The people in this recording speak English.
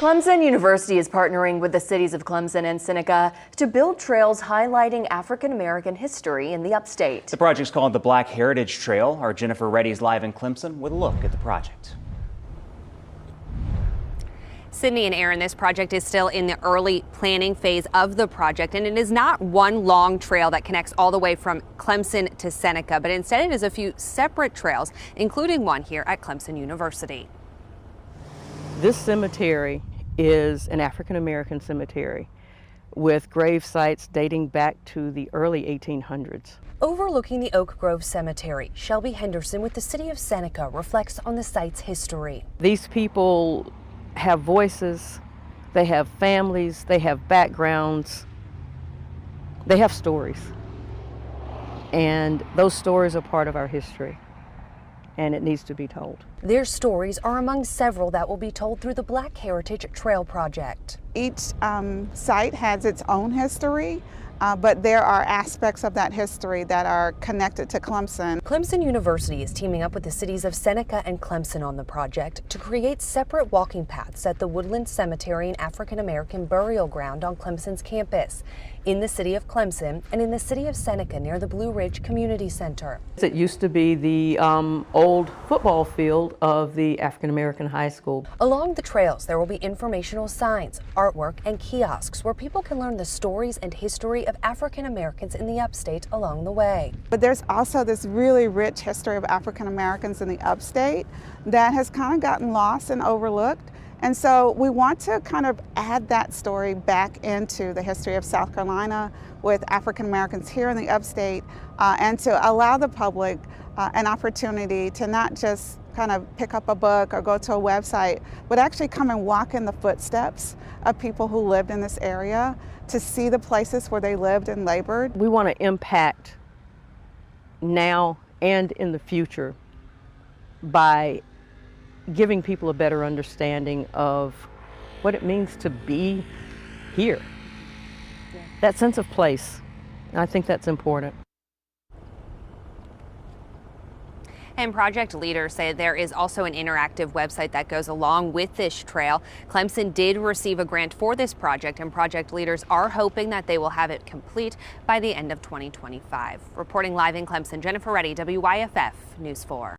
Clemson University is partnering with the cities of Clemson and Seneca to build trails highlighting African American history in the upstate. The project's called the Black Heritage Trail. Our Jennifer Reddy's live in Clemson with a look at the project. Sydney and Aaron, this project is still in the early planning phase of the project, and it is not one long trail that connects all the way from Clemson to Seneca, but instead it is a few separate trails, including one here at Clemson University. This cemetery is an African American cemetery with grave sites dating back to the early 1800s. Overlooking the Oak Grove Cemetery, Shelby Henderson with the city of Seneca reflects on the site's history. These people have voices, they have families, they have backgrounds, they have stories. And those stories are part of our history, and it needs to be told. Their stories are among several that will be told through the Black Heritage Trail Project. Each site has its own history, but there are aspects of that history that are connected to Clemson. Clemson University is teaming up with the cities of Seneca and Clemson on the project to create separate walking paths at the Woodland Cemetery and African American Burial Ground on Clemson's campus, in the city of Clemson and in the city of Seneca near the Blue Ridge Community Center. It used to be the old football field of the African American high school. Along the trails, there will be informational signs, artwork, and kiosks where people can learn the stories and history of African Americans in the upstate along the way. But there's also this really rich history of African Americans in the upstate that has kind of gotten lost and overlooked. And so we want to kind of add that story back into the history of South Carolina with African Americans here in the upstate, and to allow the public an opportunity to not just kind of pick up a book or go to a website, but actually come and walk in the footsteps of people who lived in this area, to see the places where they lived and labored. We want to impact now and in the future by giving people a better understanding of what it means to be here. That sense of place. I think that's important. And project leaders say there is also an interactive website that goes along with this trail. Clemson did receive a grant for this project, and project leaders are hoping that they will have it complete by the end of 2025. Reporting live in Clemson, Jennifer Reddy, WYFF News 4.